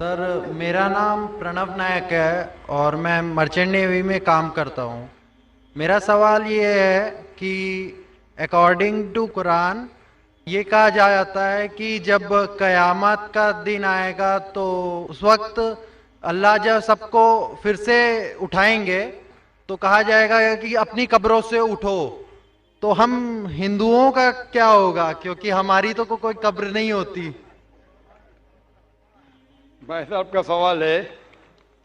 سر میرا نام پرنو نائک ہے اور میں مرچنٹ نیوی میں کام کرتا ہوں۔ میرا سوال یہ ہے کہ اکارڈنگ ٹو قرآن یہ کہا جاتا ہے کہ جب قیامت کا دن آئے گا تو اس وقت اللہ جب سب کو پھر سے اٹھائیں گے تو کہا جائے گا کہ اپنی قبروں سے اٹھو۔ تو ہم ہندوؤں کا کیا ہوگا، کیونکہ ہماری تو کوئی قبر نہیں ہوتی۔ بھائی صاحب کا سوال ہے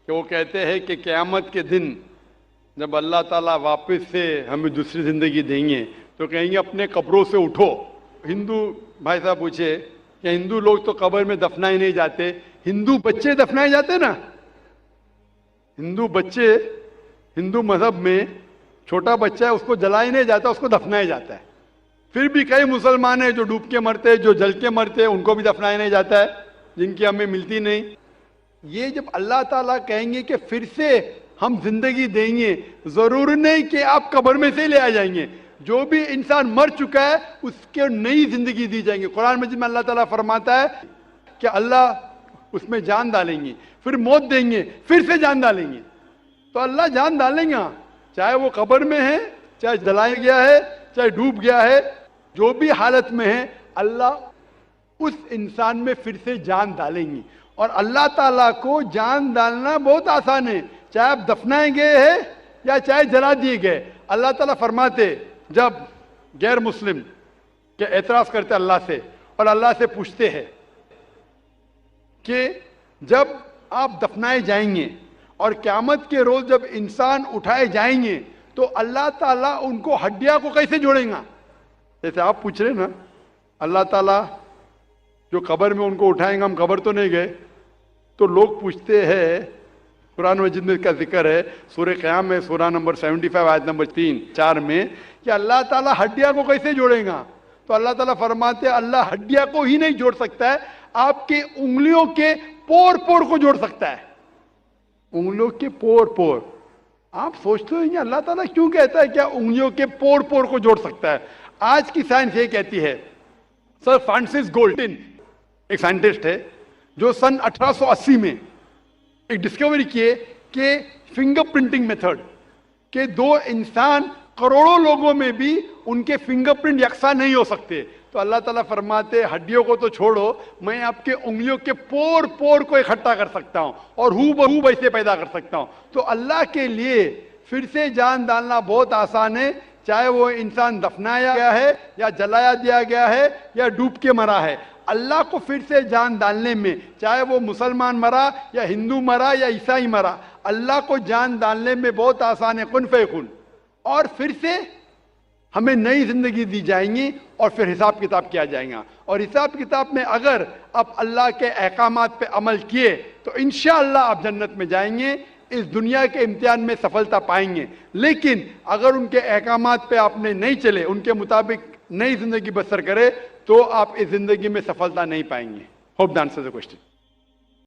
کہ وہ کہتے ہیں کہ قیامت کے دن جب اللہ تعالیٰ واپس سے ہمیں دوسری زندگی دیں گے تو کہیں گے اپنے قبروں سے اٹھو۔ ہندو بھائی صاحب پوچھے کہ ہندو لوگ تو قبر میں دفنائے نہیں جاتے، ہندو بچے دفنائے جاتے نا۔ ہندو بچے ہندو مذہب میں چھوٹا بچہ ہے، اس کو جلائے نہیں جاتا، اس کو دفنایا جاتا ہے۔ پھر بھی کئی مسلمان ہیں جو ڈوب کے مرتے، جو جل کے مرتے، ان کو بھی دفنایا نہیں جاتا ہے، جن کی ہمیں ملتی نہیں۔ یہ جب اللہ تعالیٰ کہیں گے کہ پھر سے ہم زندگی دیں گے، ضرور نہیں کہ آپ قبر میں سے لے آ جائیں گے۔ جو بھی انسان مر چکا ہے اس کے نئی زندگی دی جائیں گے۔ قرآن مجید میں اللہ تعالیٰ فرماتا ہے کہ اللہ اس میں جان ڈالیں گے، پھر موت دیں گے، پھر سے جان ڈالیں گے۔ تو اللہ جان ڈالیں گا، چاہے وہ قبر میں ہے، چاہے جلایا گیا ہے، چاہے ڈوب گیا ہے، جو بھی حالت میں ہے اللہ اس انسان میں پھر سے جان ڈالیں گے۔ اور اللہ تعالیٰ کو جان ڈالنا بہت آسان ہے، چاہے آپ دفنائے گئے ہیں یا چاہے جلا دیے گئے۔ اللہ تعالیٰ فرماتے جب غیر مسلم کے اعتراض کرتے اللہ سے اور اللہ سے پوچھتے ہیں کہ جب آپ دفنائے جائیں گے اور قیامت کے روز جب انسان اٹھائے جائیں گے تو اللہ تعالیٰ ان کو ہڈیاں کو کیسے جوڑیں گا؟ جیسے آپ پوچھ رہے نا، اللہ تعالیٰ جو قبر میں ان کو اٹھائیں گا، ہم قبر تو نہیں گئے، تو لوگ پوچھتے ہیں، قرآن مجید میں اس کا ذکر ہے سورہ قیام میں، سورہ نمبر 75 آیت نمبر 3-4 میں، کہ اللہ تعالیٰ ہڈیاں کو کیسے جوڑیں گا؟ تو اللہ تعالیٰ فرماتے ہیں اللہ ہڈیاں کو ہی نہیں جوڑ سکتا ہے، آپ کے انگلیوں کے پور پور کو جوڑ سکتا ہے۔ انگلیوں کے پور پور، آپ سوچتے ہیں اللہ تعالیٰ کیوں کہتا ہے کیا انگلیوں کے پور پور کو جوڑ سکتا ہے؟ آج کی سائنس یہ کہتی ہے، سر فرانسس گولڈن ایک سائنٹسٹ ہے جو سن 1880 میں ایک ڈسکوری کیے کہ فنگر پرنٹنگ میتھڈ کہ دو انسان کروڑوں لوگوں میں بھی ان کے فنگر پرنٹ یکساں نہیں ہو سکتے۔ تو اللہ تعالیٰ فرماتے ہڈیوں کو تو چھوڑو، میں آپ کے انگلیوں کے پور پور کو اکٹھا کر سکتا ہوں اور ہو بہو ویسے پیدا کر سکتا ہوں۔ تو اللہ کے لیے پھر سے جان ڈالنا بہت آسان ہے، چاہے وہ انسان دفنایا گیا ہے یا جلایا دیا گیا ہے یا ڈوب کے مرا ہے۔ اللہ کو پھر سے جان ڈالنے میں، چاہے وہ مسلمان مرا یا ہندو مرا یا عیسائی مرا، اللہ کو جان ڈالنے میں بہت آسان ہے، کن فیکن۔ اور پھر سے ہمیں نئی زندگی دی جائیں گی اور پھر حساب کتاب کیا جائے گا۔ اور حساب کتاب میں اگر آپ اللہ کے احکامات پہ عمل کیے تو انشاءاللہ آپ جنت میں جائیں گے، اس دنیا کے امتحان میں سفلتا پائیں گے۔ لیکن اگر ان کے احکامات پہ آپ نے نہیں چلے، ان کے مطابق نئی زندگی بسر کرے، تو آپ اس زندگی میں سفلتا نہیں پائیں گے۔ Hope the answers the question.